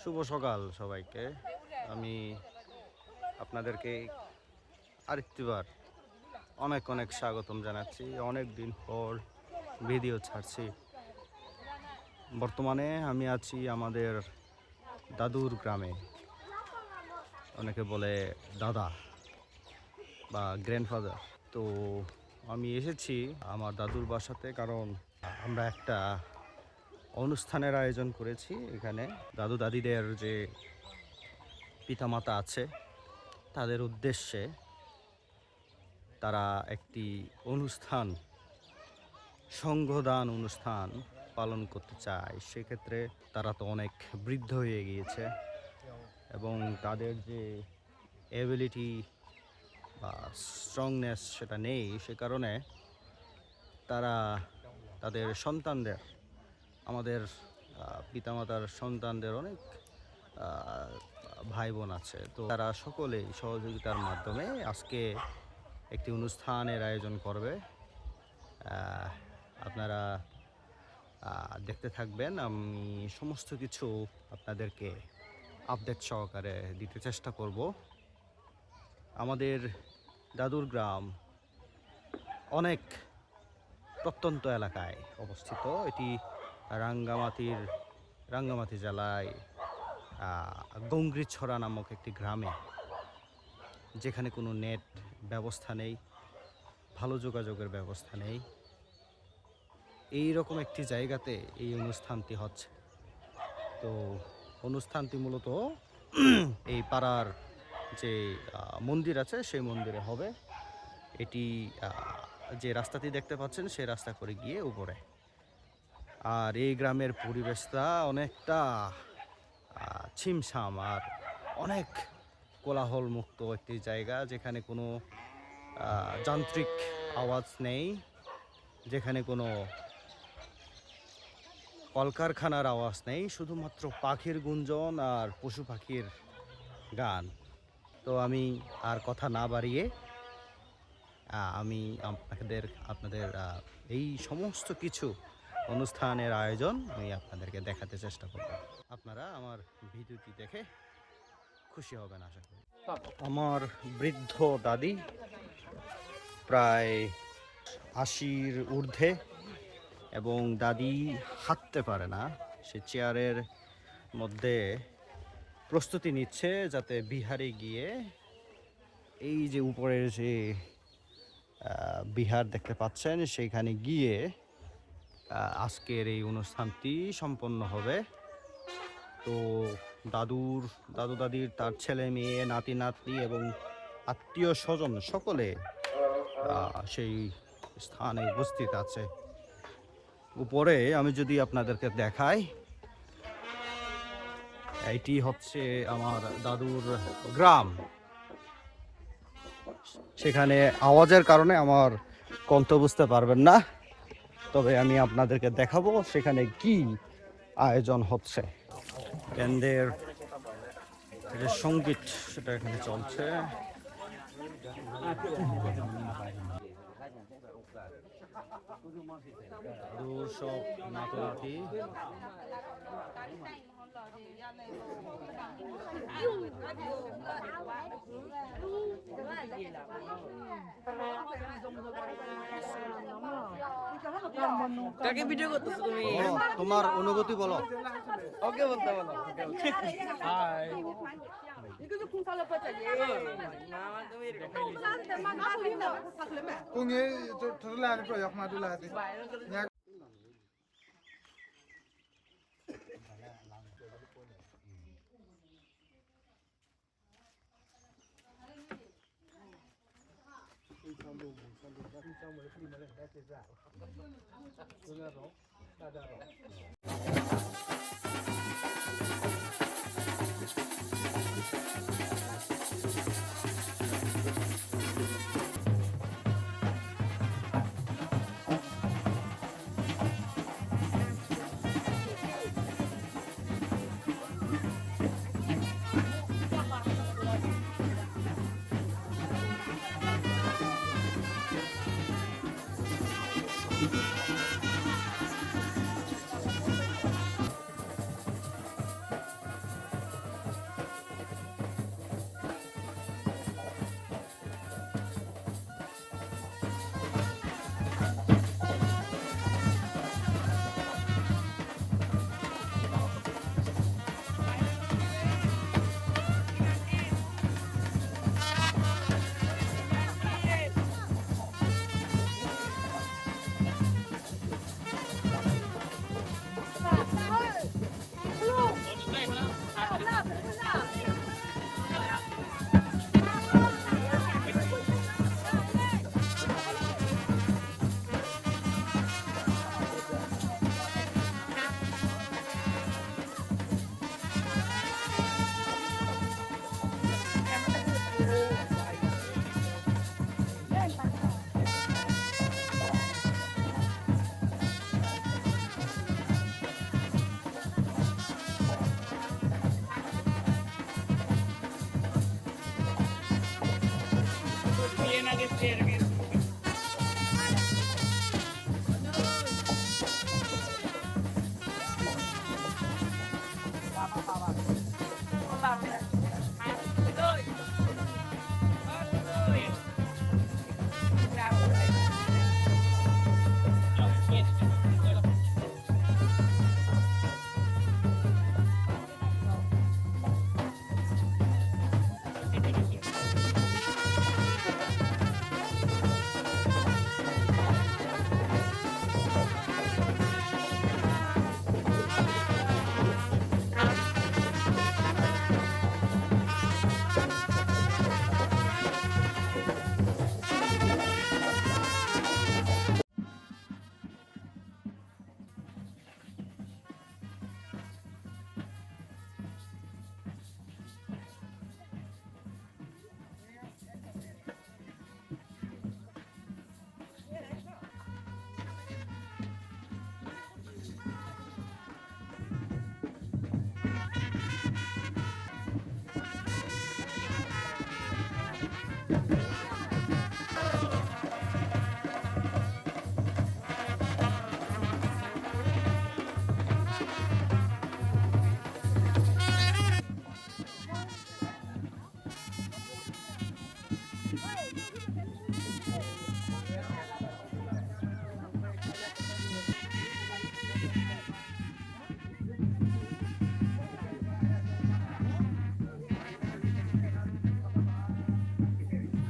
শুভ সকাল সবাইকে। আমি আপনাদেরকে আরেকটিবার অনেক অনেক স্বাগতম জানাচ্ছি। অনেক দিন পর ভিডিও ছাড়ছি। বর্তমানে আমি আছি আমাদের দাদুর গ্রামে, অনেকে বলে দাদা বা গ্র্যান্ডফাদার। তো আমি এসেছি আমার দাদুর বাসাতে, কারণ আমরা একটা অনুষ্ঠানের আয়োজন করেছি। এখানে দাদু দাদিদের যে পিতামাতা আছে তাদের উদ্দেশ্যে তারা একটি অনুষ্ঠান, সংঘদান অনুষ্ঠান পালন করতে চায়। সেক্ষেত্রে তারা তো অনেক বৃদ্ধ হয়ে গিয়েছে এবং তাদের যে এবিলিটি বা স্ট্রংনেস সেটা নেই। সে কারণে তারা তাদের সন্তানদের, আমাদের পিতামাতার সন্তানদের অনেক ভাই বোন আছে, তো তারা সকলেই সহযোগিতার মাধ্যমে আজকে একটি অনুষ্ঠানের আয়োজন করবে। আপনারা দেখতে থাকবেন। আমি সমস্ত কিছু আপনাদেরকে আপডেট সহকারে দিতে চেষ্টা করব। আমাদের দাদুর গ্রাম অনেক প্রত্যন্ত এলাকায় অবস্থিত। এটি রাঙ্গামাটি জেলায় গঙ্গরিছড়া নামক একটি গ্রামে, যেখানে কোনো নেট ব্যবস্থা নেই, ভালো যোগাযোগের ব্যবস্থা নেই। এই রকম একটি জায়গাতে এই অনুষ্ঠানটি হচ্ছে। তো অনুষ্ঠানটি মূলত এই পাড়ার যে মন্দির আছে সেই মন্দিরে হবে। এটি যে রাস্তাটি দেখতে পাচ্ছেন সেই রাস্তা করে গিয়ে উপরে। আর এই গ্রামের পরিবেশটা অনেকটা ছিমছাম আর অনেক কোলাহল মুক্ত একটি জায়গা, যেখানে কোনো যান্ত্রিক আওয়াজ নেই, যেখানে কোনো কলকারখানার আওয়াজ নেই, শুধুমাত্র পাখির গুঞ্জন আর পশু পাখির গান। তো আমি আর কথা না বাড়িয়ে আমি আপনাদের এই সমস্ত কিছু অনুষ্ঠানের আয়োজন আমি আপনাদেরকে দেখাতে চেষ্টা করব। আপনারা আমার ভিডিওটি দেখে খুশি হবেন আশা করি। আমার বৃদ্ধ দাদি, প্রায় 80-র ঊর্ধ্বে, এবং দাদি হাঁটতে পারে না। সে চেয়ারের মধ্যে প্রস্তুতি নিচ্ছে যাতে বিহারে গিয়ে এই যে উপরের যে বিহার দেখতে পাচ্ছেন সেইখানে গিয়ে আজকের এই অনুষ্ঠানটি সম্পন্ন হবে। তো দাদু দাদির তার ছেলে মেয়ে, নাতি নাতনি এবং আত্মীয় স্বজন সকলে সেই স্থানে উপস্থিত আছে। উপরে আমি যদি আপনাদেরকে দেখাই, এটি হচ্ছে আমার দাদুর গ্রাম। সেখানে আওয়াজের কারণে আমার কণ্ঠ বুঝতে পারবেন না, তবে আমি আপনাদেরকে দেখাবো সেখানে কি আয়োজন হচ্ছে। কেন্দ্রের যে সঙ্গীত সেটা এখানে চলছে। দূর সব নাতি কাকে ভিডিও করতেছো তুমি? তোমার অনুভূতি বলো। ওকে বলতে বলো। Hi. Kung tutulan ko yak madulat.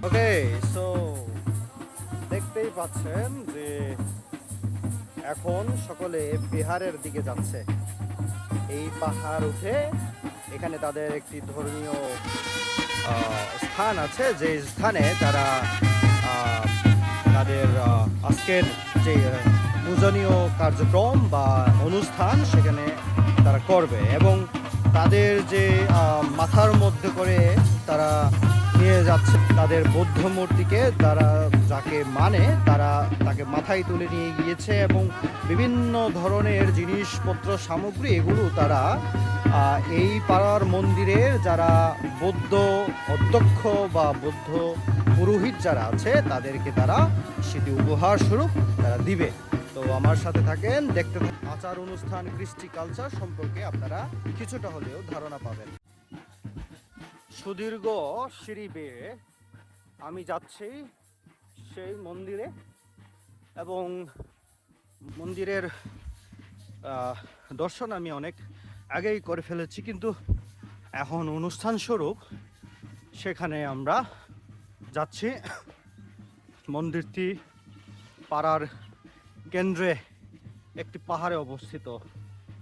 Okay, so দেখতেই পাচ্ছেন যে এখন সকলে বিহারের দিকে যাচ্ছে। এই পাহাড় উঠে এখানে তাদের একটি ধর্মীয় স্থান আছে, যে স্থানে তারা তাদের আজকের যে পূজনীয় কার্যক্রম বা অনুষ্ঠান সেখানে তারা করবে, এবং তাদের যে মাথার মধ্যে করে তারা নিয়ে যাচ্ছে তাদের বৌদ্ধ মূর্তিকে, তারা যাকে মানে তারা তাকে মাথায় তুলে নিয়ে গিয়েছে, এবং বিভিন্ন ধরনের জিনিসপত্র সামগ্রী এগুলো তারা এই পাড়ার মন্দিরের যারা বৌদ্ধ অধ্যক্ষ বা বৌদ্ধ পুরোহিত যারা আছে তাদেরকে তারা সেটি উপহার স্বরূপ তারা দিবে। তো আমার সাথে থাকেন, দেখতে থাকেন। আচার অনুষ্ঠান, কৃষ্টি কালচার সম্পর্কে আপনারা কিছুটা হলেও ধারণা পাবেন। সুদীর্ঘ সিঁড়ি বেয়ে আমি যাচ্ছি সেই মন্দিরে, এবং মন্দিরের দর্শন আমি অনেক আগেই করে ফেলেছি, কিন্তু এখন অনুষ্ঠান স্বরূপ সেখানে আমরা যাচ্ছি। মন্দিরটি পাড়ার কেন্দ্রে একটি পাহাড়ে অবস্থিত।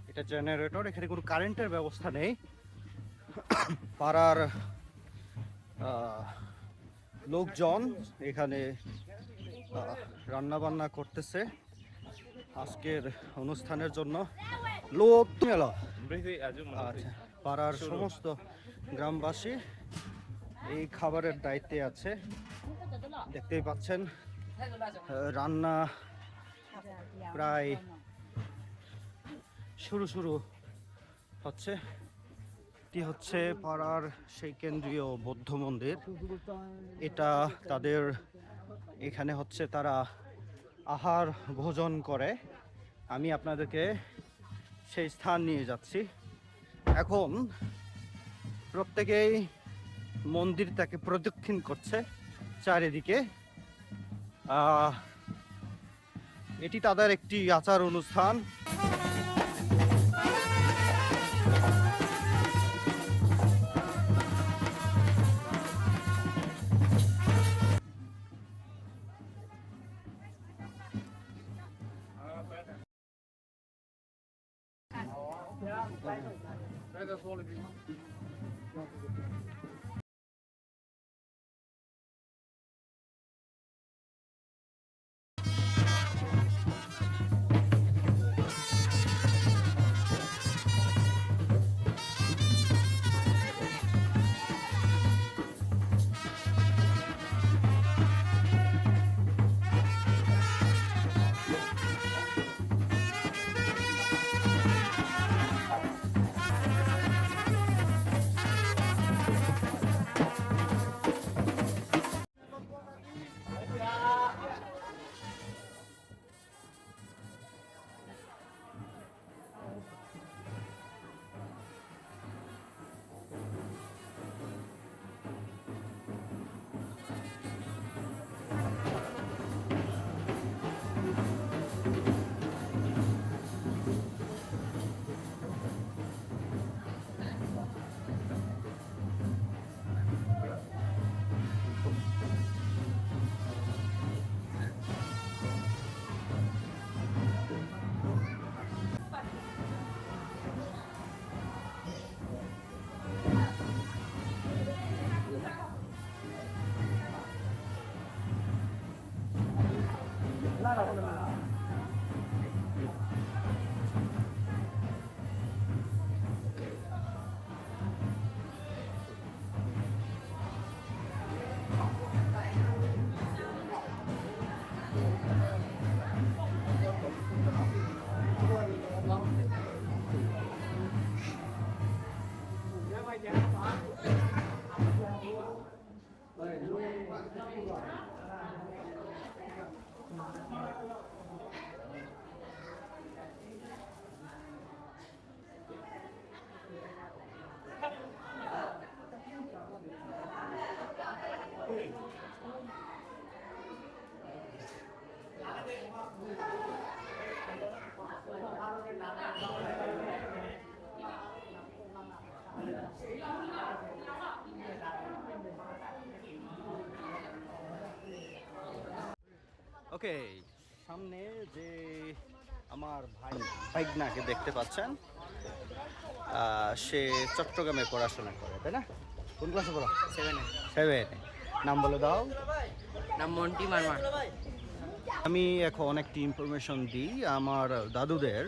এটা জেনারেটর, এখানে কোনো কারেন্টের ব্যবস্থা নেই। পাড়ার লোকজন এখানে রান্না বান্না করতেছে আজকের অনুষ্ঠানের জন্য। লোক মেলা, আচ্ছা, পাড়ার সমস্ত গ্রামবাসী এই খাবারের দায়িত্বে আছে। দেখতেই পাচ্ছেন রান্না প্রায় শুরু হচ্ছে। এটি হচ্ছে পাড়ার সেই কেন্দ্রীয় বৌদ্ধ মন্দির। এটা তাদের এখানে হচ্ছে তারা আহার ভোজন করে। আমি আপনাদেরকে সেই স্থান নিয়ে যাচ্ছি। এখন প্রত্যেকেই মন্দিরটাকে প্রদক্ষিণ করছে চারিদিকে। এটি তাদের একটি আচার অনুষ্ঠান। ওকে, সামনে যে আমার ভাইগনাকে দেখতে পাচ্ছেন, সে চট্টগ্রামে পড়াশোনা করে, তাই না? কোন ক্লাসে পড়ো? 7-এ। নাম বলে দাও। নাম মন্টি মারমা। আমি এখন একটি ইনফরমেশন দিই। আমার দাদুদের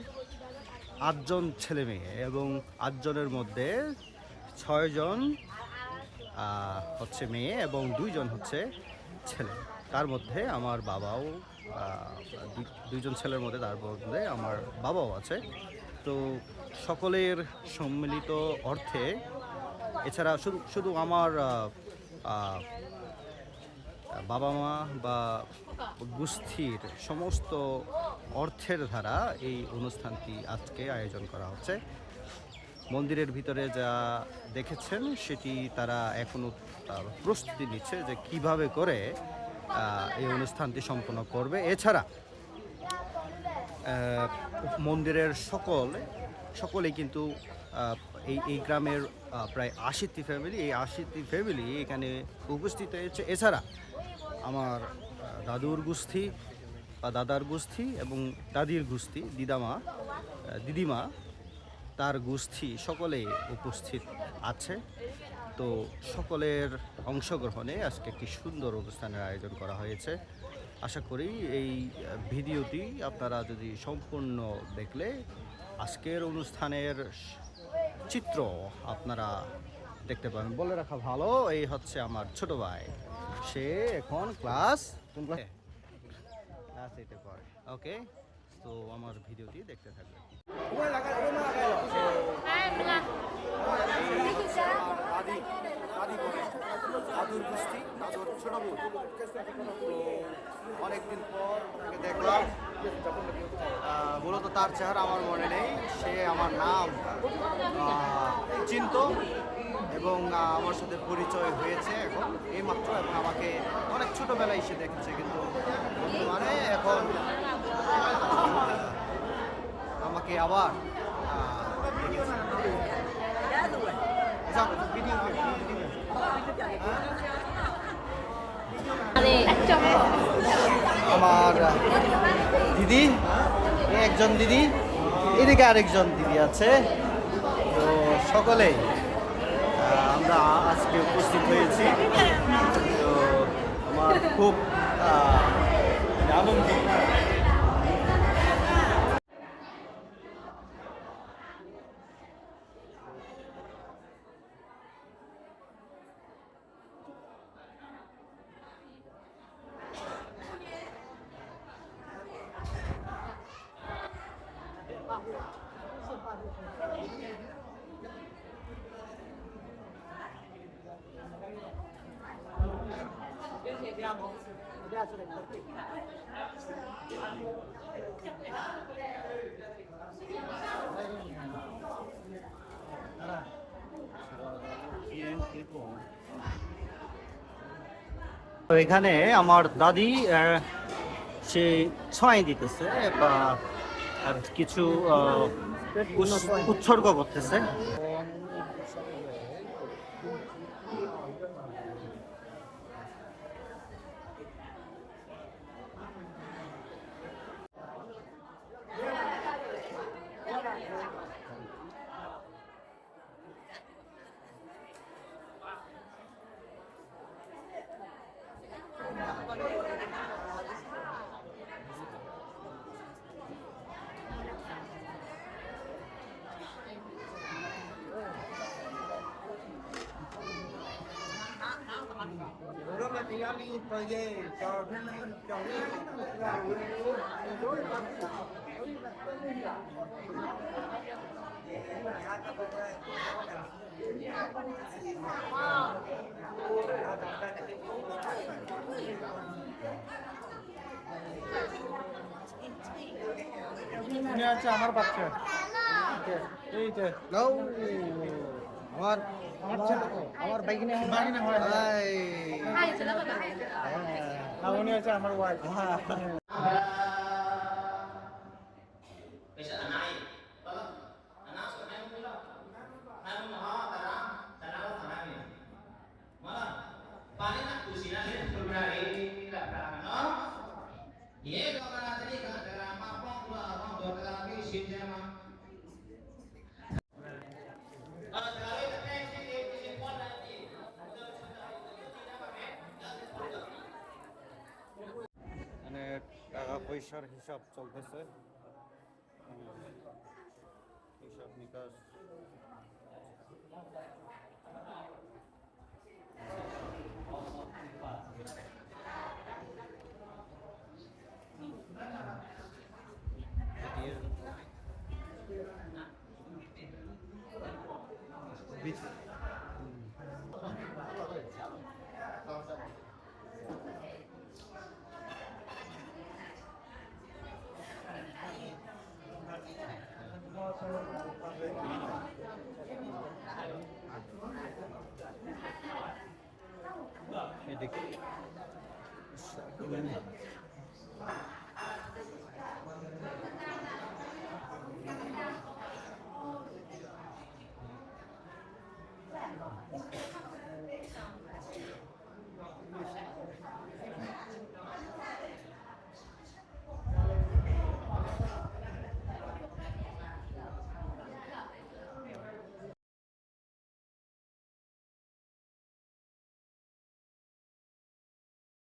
8 জন ছেলে মেয়ে এবং 8 জনের মধ্যে 6 জন হচ্ছে মেয়ে এবং 2 জন হচ্ছে ছেলে। তার মধ্যে আমার বাবাও, 2 জন ছেলের মধ্যে তার মধ্যে আমার বাবাও আছে। তো সকলের সম্মিলিত অর্থে, এছাড়া শুধু আমার বাবা মা বা গোষ্ঠীর সমস্ত অর্থের দ্বারা এই অনুষ্ঠানটি আজকে আয়োজন করা হচ্ছে। মন্দিরের ভিতরে যা দেখেছেন সেটি তারা এখনও প্রস্তুতি নিচ্ছে যে কিভাবে করে এই অনুষ্ঠানটি সম্পন্ন করবে। এছাড়া মন্দিরের সকলেই কিন্তু এই গ্রামের প্রায় 80টি ফ্যামিলি, এই 80টি ফ্যামিলি এখানে উপস্থিত হয়েছে। এছাড়া আমার দাদুর গোষ্ঠী বা দাদার গোষ্ঠী এবং দাদির গোষ্ঠী, দিদিমা তার গোষ্ঠী সকলেই উপস্থিত আছে। তো সকলের অংশগ্রহণে আজকে একটি সুন্দর অনুষ্ঠানের আয়োজন করা হয়েছে। আশা করি এই ভিডিওটি আপনারা যদি সম্পূর্ণ দেখলে আজকের অনুষ্ঠানের চিত্র আপনারা দেখতে পাবেন। বলে রাখা ভালো, এই হচ্ছে আমার ছোট ভাই, সে এখন ক্লাস 8-এ পড়ে। ওকে, তো আমার ভিডিওটি দেখতে থাকবেন। দাদুর গোষ্ঠী, দাদুর ছোট বোন। অনেকদিন পর তাকে দেখলাম। মূলত তার চেহারা আমার মনে নেই, সে আমার নাম চিনত এবং আমার সাথে পরিচয় হয়েছে এখন এইমাত্র, এবং আমাকে অনেক ছোটোবেলায় সে দেখেছে, কিন্তু বর্তমানে এখন আমাকে আবার দেখেছে। আমার দিদি, একজন দিদি, এদিকে আরেকজন দিদি আছে। তো সকলেই আমরা আজকে উপস্থিত হয়েছি। তো আমার খুব আনন্দ। তো এখানে আমার দাদি সে ছয় দিতেছে বা আর কিছু উৎসর্গ করতেছে। উনি আছে আমার বাচ্চা এই যে নাও আমার আমার ছেলে তো। আমার বাইকিনে বাগিনা হয় না। হাই আর উনি আছে আমার ওয়াইফ মানে টাকা পয়সার হিসাব চলতেছে হিসাব নিকাশ এদিকে